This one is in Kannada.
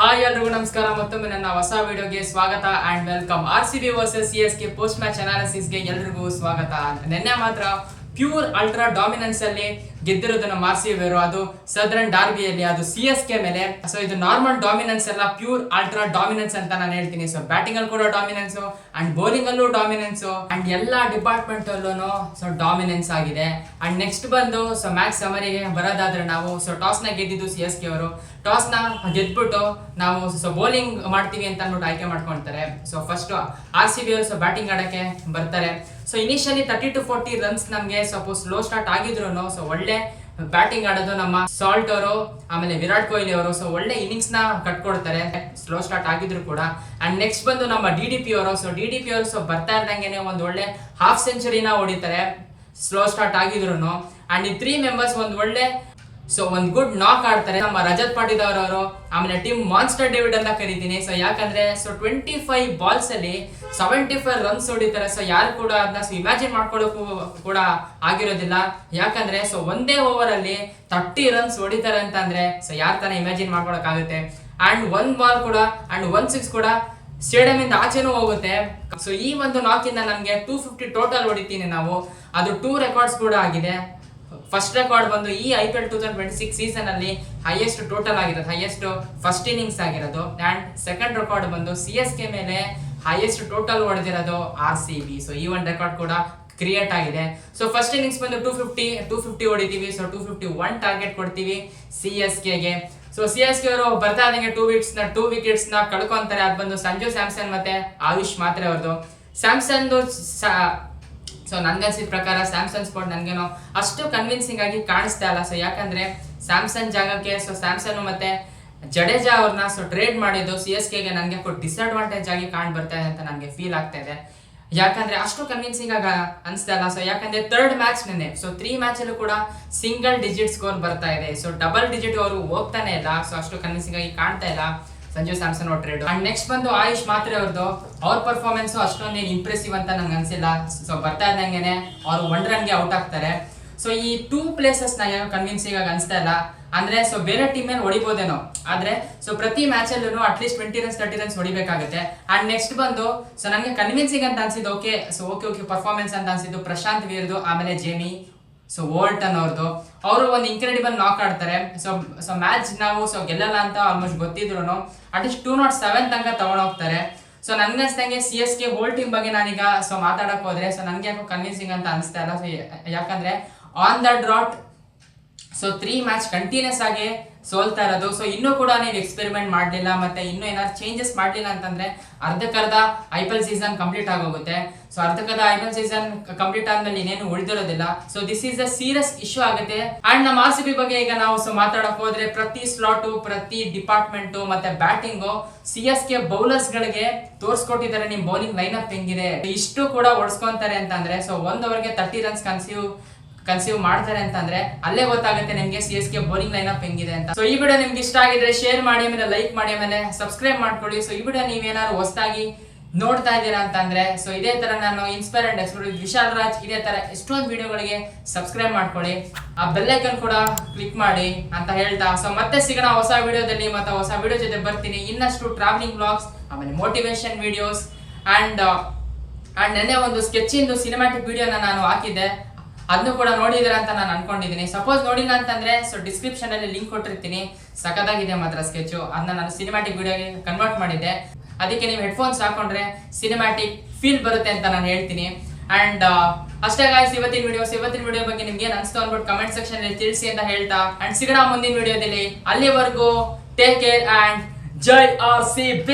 ಹಾಯ್ ಎಲ್ರಿಗೂ ನಮಸ್ಕಾರ. ಮತ್ತೊಮ್ಮೆ ನನ್ನ ಹೊಸ ವಿಡಿಯೋಗೆ ಸ್ವಾಗತ and welcome. RCB versus CSK post match ಅನಾಲಿಸಿಸ್ಗೆ ಎಲ್ರಿಗೂ ಸ್ವಾಗತ. ನಿನ್ನೆ ಮಾತ್ರ ಪ್ಯೂರ್ ಅಲ್ಟ್ರಾ ಡಾಮಿನೆನ್ಸ್ ಅಲ್ಲಿ ಗೆದ್ದಿರೋದು ನಮ್ಮ RCB ಅವರು, ಅದು ಸದರ್ನ್ ಡಾರ್ಬಿಯಲ್ಲಿ, ಅದು CSK ಮೇಲೆ. ಸೊ ಇದು ನಾರ್ಮಲ್ ಡಾಮಿನೆನ್ಸ್ ಅಲ್ಲ, ಪ್ಯೂರ್ ಅಲ್ಟ್ರಾ ಡಾಮಿನೆನ್ಸ್ ಅಂತ ನಾನು ಹೇಳ್ತೀನಿ. ಸೊ ಬ್ಯಾಟಿಂಗ್ ಅಲ್ಲಿ ಕೂಡ ಡಾಮಿನೆನ್ಸ್ ಅಂಡ್ ಬೌಲಿಂಗ್ ಅಲ್ಲೂ ಡಾಮಿನೆನ್ಸ್ ಅಂಡ್ ಎಲ್ಲಾ ಡಿಪಾರ್ಟ್ಮೆಂಟ್ ಅಲ್ಲೂ ಸೊ ಡಾಮಿನೆನ್ಸ್ ಆಗಿದೆ. ಅಂಡ್ ನೆಕ್ಸ್ಟ್ ಬಂದು ಸೊ ಮ್ಯಾಚ್ ಸಮರಿಗೆ ಬರೋದಾದ್ರೆ ನಾವು ಟಾಸ್ ನ ಗೆದ್ದಿದ್ದು CSK ಅವರು. ಟಾಸ್ ನ ಗೆದ್ಬಿಟ್ಟು ನಾವು ಸೊ ಬೌಲಿಂಗ್ ಮಾಡ್ತೀವಿ ಅಂತ ಅಂದ್ಬಿಟ್ಟು ಆಯ್ಕೆ ಮಾಡ್ಕೊಂತಾರೆ. ಸೊ ಫಸ್ಟ್ RCB ಅವರು ಸೊ ಬ್ಯಾಟಿಂಗ್ ಆಡಕ್ಕೆ ಬರ್ತಾರೆ. ಸೊ ಇನಿಷಿಯಲಿ 30 to 40 ರನ್ಸ್ ನಮ್ಗೆ ಸಪೋಸ್ ಸ್ಲೋ ಸ್ಟಾರ್ಟ್ ಆಗಿದ್ರು ಸೊ ಒಳ್ಳೆ ಬ್ಯಾಟಿಂಗ್ ಆಡೋದು ನಮ್ಮ ಸಾಲ್ಟ್ ಅವರು, ಆಮೇಲೆ ವಿರಾಟ್ ಕೊಹ್ಲಿ ಅವರು. ಸೊ ಒಳ್ಳೆ ಇನ್ನಿಂಗ್ಸ್ ನ ಕಟ್ಕೊಡ್ತಾರೆ ಸ್ಲೋ ಸ್ಟಾರ್ಟ್ ಆಗಿದ್ರು ಕೂಡ. ಅಂಡ್ ನೆಕ್ಸ್ಟ್ ಬಂದು ನಮ್ಮ DDP ಅವರು. ಸೊ DDP ಅವರು ಸೊ ಬರ್ತಾ ಇರ್ದಂಗೆನೆ ಒಂದು ಒಳ್ಳೆ ಹಾಫ್ ಸೆಂಚುರಿನ ಹೊಡಿತಾರೆ ಸ್ಲೋ ಸ್ಟಾರ್ಟ್ ಆಗಿದ್ರು. ಅಂಡ್ ಈ 3 ಮೆಂಬರ್ಸ್ ಒಂದು ಒಳ್ಳೆ ಒಂದು ಗುಡ್ ನಾಕ್ ಆಡ್ತಾರೆ. ನಮ್ಮ ರಜತ್ ಪಾಟಿದಾರ್ ಅವರು, ಆಮೇಲೆ ಟೀಮ್ ಮಾನ್ಸ್ಟರ್ ಡೇವಿಡ್ ಅಂತ ಕರಿತೀನಿ. ಸೊ ಯಾಕಂದ್ರೆ 25 ಬಾಲ್ಸ್ ಅಲ್ಲಿ 75 ರನ್ಸ್ ಹೊಡಿತಾರೆ. ಸೊ ಯಾರು ಕೂಡ ಅದನ್ನ ಇಮ್ಯಾಜಿನ್ ಮಾಡ್ಕೊಳ್ಳೋಕ್ಕೂ ಕೂಡ ಆಗಿರೋದಿಲ್ಲ. ಯಾಕಂದ್ರೆ ಒಂದೇ ಓವರ್ ಅಲ್ಲಿ 30 ರನ್ಸ್ ಹೊಡಿತಾರೆ ಅಂತ ಅಂದ್ರೆ ಯಾರು ತಾನೇ ಇಮ್ಯಾಜಿನ್ ಮಾಡ್ಕೊಳಕ್ ಆಗುತ್ತೆ. ಅಂಡ್ 1 ಬಾಲ್ ಕೂಡ ಅಂಡ್ 1 6 ಕೂಡ ಸ್ಟೇಡಿಯಂ ಇಂದ ಆಚೆನೂ ಹೋಗುತ್ತೆ. ಸೊ ಈ ಒಂದು ನಾಕ್ ಇಂದ ನಮ್ಗೆ 250 ಟೋಟಲ್ ಹೊಡಿತೀನಿ ನಾವು. ಅದು 2 ರೆಕಾರ್ಡ್ಸ್ ಕೂಡ ಆಗಿದೆ. ಫಸ್ಟ್ ರೆಕಾರ್ಡ್ ಬಂದು ಈ IPL 2026 ಸೀಸನ್ ಅಲ್ಲಿ ಹೈಯೆಸ್ಟ್ ಟೋಟಲ್ ಆಗಿರೋದು, ಹೈಯೆಸ್ಟ್ ಫಸ್ಟ್ ಇನ್ನಿಂಗ್ಸ್ ಆಗಿರೋದು. ಅಂಡ್ ಸೆಕೆಂಡ್ ರೆಕಾರ್ಡ್ ಬಂದು CSK ಮೇಲೆ ಹೈಯೆಸ್ಟ್ ಟೋಟಲ್ ಹೊಡೆದಿರೋದು RCB. ಸೊ ಈ ಒಂದು ರೆಕಾರ್ಡ್ ಕೂಡ ಕ್ರಿಯೇಟ್ ಆಗಿದೆ. ಸೊ ಫಸ್ಟ್ ಇನ್ನಿಂಗ್ಸ್ ಬಂದು 250 ಹೊಡಿತೀವಿ. ಸೊ 251 ಟಾರ್ಗೆಟ್ ಕೊಡ್ತೀವಿ CSK ಗೆ. ಸೊ CSK ಅವರು ಬರ್ತಾ ಇದ್ದಂಗೆ 2 ವಿಕೆಟ್ಸ್ ನ ಕಳ್ಕೊಂತಾರೆ. ಅದು ಬಂದು ಸಂಜು ಸ್ಯಾಮ್ಸನ್ ಮತ್ತೆ ಆಯುಷ್ ಮಾತ್ರೆ ಅವ್ರದ್ದು. ಸ್ಯಾಮ್ಸನ್ ಸೊ ನನ್ಗನ್ಸಿದ ಪ್ರಕಾರ ಸ್ಯಾಮ್ಸನ್ ಸ್ಪಾಟ್ ನನ್ಗೇನೋ ಅಷ್ಟು ಕನ್ವಿನ್ಸಿಂಗ್ ಆಗಿ ಕಾಣಿಸ್ತಾ ಇಲ್ಲ. ಸೊ ಯಾಕಂದ್ರೆ ಸ್ಯಾಮ್ಸನ್ ಜಾಗಕ್ಕೆ ಸ್ಯಾಮ್ಸನ್ ಮತ್ತೆ ಜಡೇಜಾ ಅವ್ರನ್ನ ಟ್ರೇಡ್ ಮಾಡಿದ್ದು CSK ಗೆ ನನಗೆ ಡಿಸ್ಅಡ್ವಾಂಟೇಜ್ ಆಗಿ ಕಾಣ್ ಬರ್ತಾ ಇದೆ ಅಂತ ನನಗೆ ಫೀಲ್ ಆಗ್ತಾ ಇದೆ. ಯಾಕಂದ್ರೆ ಅಷ್ಟು ಕನ್ವಿನ್ಸಿಂಗ್ ಆಗಿ ಅನ್ಸ್ತಾ ಇಲ್ಲ. ಸೊ ಯಾಕಂದ್ರೆ 3rd ಮ್ಯಾಚ್ ನೆನೆ 3 ಮ್ಯಾಚ್ ಅಲ್ಲೂ ಕೂಡ ಸಿಂಗಲ್ ಡಿಜಿಟ್ ಸ್ಕೋರ್ ಬರ್ತಾ ಇದೆ. ಸೊ ಡಬಲ್ ಡಿಜಿಟ್ ಅವರು ಹೋಗ್ತಾನೆ ಇಲ್ಲ. ಸೊ ಅಷ್ಟು ಕನ್ವಿನ್ಸಿಂಗ್ ಆಗಿ ಕಾಣ್ತಾ ಇಲ್ಲ ಸಂಜು ಸ್ಯಾಮ್ಸನ್ ಅವ್ರ ಟ್ರೇಡ್. ಅಂಡ್ ನೆಕ್ಸ್ಟ್ ಬಂದು ಆಯುಷ್ ಮಾತ್ರೆ ಅವ್ರದ್ದು. ಅವ್ರ ಪರ್ಫಾರ್ಮೆನ್ಸ್ ಅಷ್ಟೊಂದೇನು ಇಂಪ್ರೆಸಿವ್ ಅಂತ ನಂಗೆ ಅನ್ಸಿಲ್ಲ. ಸೊ ಬರ್ತಾ ಇದ್ದಂಗೆನೆ ಅವ್ರು 1 ರನ್ಗೆ ಔಟ್ ಆಗ್ತಾರೆ. ಸೊ ಈ 2 ಪ್ಲೇಸಸ್ ನ ಕನ್ವಿನ್ಸಿಂಗ್ ಆಗಿ ಅನ್ಸ್ತಾ ಇಲ್ಲ. ಅಂದ್ರೆ ಬೇರೆ ಟೀಮ್ ಮೇಲೆ ಹೊಡಿಬೋದೇನೋ, ಆದ್ರೆ ಪ್ರತಿ ಮ್ಯಾಚ್ ಅಲ್ಲೂ ಅಟ್ಲೀಸ್ಟ್ 20 ರನ್ಸ್ 30 ರನ್ಸ್ ಹೊಡಿಬೇಕಾಗುತ್ತೆ. ಅಂಡ್ ನೆಕ್ಸ್ಟ್ ಬಂದು ನನಗೆ ಕನ್ವಿನ್ಸಿಂಗ್ ಅಂತ ಅನ್ಸಿದ್ದು ಓಕೆ ಪರ್ಫಾರ್ಮೆನ್ಸ್ ಅಂತ ಅನ್ಸಿದ್ದು ಪ್ರಶಾಂತ್ ವೀರ್ದು, ಆಮೇಲೆ ಜೇಮಿ ವೋಲ್ಟನ್ ಅವ್ರದ್ದು. ಅವರು ಒಂದು ಇನ್ಕ್ರೆಡಿಬಲ್ ನಾಕ್ ಆಡ್ತಾರೆ. ಸೊ ಮ್ಯಾಚ್ ನಾವು ಗೆಲ್ಲಲ್ಲ ಅಂತ ಆಲ್ಮೋಸ್ಟ್ ಗೊತ್ತಿದ್ರು ಅಟ್ಲೀಸ್ಟ್ 207 ತನಕ ತಗೊಂಡೋಗ್ತಾರೆ. ಸೊ ನನ್ಗನ್ಸ್ದಂಗೆ CSK ಹೋಲ್ ಟೀಮ್ ಬಗ್ಗೆ ನಾನೀಗ ಮಾತಾಡಕ್ ಹೋದ್ರೆ ನನ್ಗೆ ಯಾಕೋ ಕನ್ವಿನ್ಸಿಂಗ್ ಅಂತ ಅನ್ಸ್ತಾ ಇಲ್ಲ. ಯಾಕಂದ್ರೆ on the trot 3 match continuous ಆಗಿ ಸೋಲ್ತಾ ಇರೋದು. ಸೊ ಇನ್ನೂ ಕೂಡ ನೀವು ಎಕ್ಸ್ಪೆರಿಮೆಂಟ್ ಮಾಡಲಿಲ್ಲ, ಮತ್ತೆ ಇನ್ನೂ ಏನಾದ್ರು ಚೇಂಜಸ್ ಮಾಡಲಿಲ್ಲ ಅಂತಂದ್ರೆ ಅರ್ಧಕ್ಕರ್ಧ IPL ಸೀಸನ್ ಕಂಪ್ಲೀಟ್ ಆಗೋಗುತ್ತೆ. ಸೊ ಅರ್ಧಕ್ಕರ್ಧ IPL ಸೀಸನ್ ಕಂಪ್ಲೀಟ್ ಆದ್ಮೇಲೆ ಇನ್ನೇನು ಉಳಿದಿರೋದಿಲ್ಲ. So this is a serious issue ಆಗುತ್ತೆ. ಅಂಡ್ ನಮ್ಮ RCB ಬಗ್ಗೆ ಈಗ ನಾವು ಮಾತಾಡಕ್ ಹೋದ್ರೆ ಪ್ರತಿ ಸ್ಲಾಟು, ಪ್ರತಿ ಡಿಪಾರ್ಟ್ಮೆಂಟ್ ಮತ್ತೆ ಬ್ಯಾಟಿಂಗು CSK ಬೌಲರ್ಸ್ ಗಳಿಗೆ ತೋರ್ಸ್ಕೊಟ್ಟಿದ್ದಾರೆ ನಿಮ್ ಬೌಲಿಂಗ್ ಲೈನ್ ಅಪ್ ಹೆಂಗಿದೆ, ಇಷ್ಟು ಕೂಡ ಓಡಿಸ್ಕೊಂತಾರೆ ಅಂತಂದ್ರೆ 1 ಓವರ್ಗೆ 30 ರನ್ಸ್ ಕನ್ಸೀವ್ ಮಾಡ್ತಾರೆ ಅಂತಂದ್ರೆ ಅಲ್ಲೇ ಗೊತ್ತಾಗುತ್ತೆ ನಿಮ್ಗೆ CSK ಬೌಲಿಂಗ್ ಲೈನ್ ಅಪ್ ಹೆಂಗಿದೆ ಅಂತ. ಸೊ ಈ ವಿಡಿಯೋ ನಿಮ್ಗೆ ಇಷ್ಟ ಆಗಿದ್ರೆ ಶೇರ್ ಮಾಡಿ, ಆಮೇಲೆ ಲೈಕ್ ಮಾಡಿ, ಆಮೇಲೆ ಸಬ್ಸ್ಕ್ರೈಬ್ ಮಾಡ್ಕೊಳ್ಳಿ. ಸೊ ಈ ವಿಡಿಯೋ ನೀವೇನಾದ್ರು ಹೊಸದಾಗಿ ನೋಡ್ತಾ ಇದ್ದೀರಾ ಅಂತಂದ್ರೆ ಇದೇ ತರ ನಾನು inspire and explore Vishal Raj ಇದೇ ತರ ಎಷ್ಟೊಂದು ವಿಡಿಯೋಗಳಿಗೆ ಸಬ್ಸ್ಕ್ರೈಬ್ ಮಾಡ್ಕೊಳ್ಳಿ, ಆ ಬೆಲ್ ಐಕನ್ ಕೂಡ ಕ್ಲಿಕ್ ಮಾಡಿ ಅಂತ ಹೇಳ್ತಾ ಮತ್ತೆ ಸಿಗೋಣ ಹೊಸ ವಿಡಿಯೋದಲ್ಲಿ. ಮತ್ತೆ ಹೊಸ ವಿಡಿಯೋ ಜೊತೆ ಬರ್ತೀನಿ. ಇನ್ನಷ್ಟು ಟ್ರಾವೆಲಿಂಗ್ ವ್ಲಾಗ್ಸ್, ಆಮೇಲೆ ಮೋಟಿವೇಶನ್ ವಿಡಿಯೋಸ್ ಅಂಡ್ ನೆನ್ನೆ ಒಂದು ಸ್ಕೆಚ್ ಇಂದು ಸಿನಿಮ್ಯಾಟಿಕ್ ವಿಡಿಯೋನ ನಾನು ಹಾಕಿದ್ದೆ, ಅದನ್ನು ಕೂಡ ನೋಡಿದಿರ ಅಂತ ನಾನು ಅನ್ಕೊಂಡಿದ್ದೀನಿ. ಸಪೋಸ್ ನೋಡಿಲ್ಲ ಅಂತಂದ್ರೆ ಡಿಸ್ಕ್ರಿಪ್ಷನ್ ಅಲ್ಲಿ ಲಿಂಕ್ ಕೊಟ್ಟಿರ್ತೀನಿ. ಸಖತ್ತಾಗಿದೆ ಮಾತ್ರ ಸ್ಕೆಚ್. ಅದನ್ನ ನಾನು ಸಿನಿಮ್ಯಾಟಿಕ್ ವಿಡಿಯೋಗೆ ಕನ್ವರ್ಟ್ ಮಾಡಿದ್ದೆ. ಅದಕ್ಕೆ ನೀವು ಹೆಡ್ಫೋನ್ಸ್ ಹಾಕೊಂಡ್ರೆ ಸಿನಿಮ್ಯಾಟಿಕ್ ಫೀಲ್ ಬರುತ್ತೆ ಅಂತ ನಾನು ಹೇಳ್ತೀನಿ. ಅಂಡ್ ಅಷ್ಟೇ ಗಾಯ್ಸ್, ಇವತ್ತಿನ ವಿಡಿಯೋ ಬಗ್ಗೆ ನಿಮ್ಗೆ ಏನ್ ಅನ್ಸ್ತು ಅಂದ್ಬಿಟ್ಟು ಕಮೆಂಟ್ ಸೆಕ್ಷನ್ ಅಲ್ಲಿ ತಿಳಿಸಿ ಅಂತ ಹೇಳ್ತಾ ಅಂಡ್ ಸಿಗೋಣ ಮುಂದಿನ ವಿಡಿಯೋದಲ್ಲಿ. ಅಲ್ಲಿವರೆಗೂ take care and Jai RCB.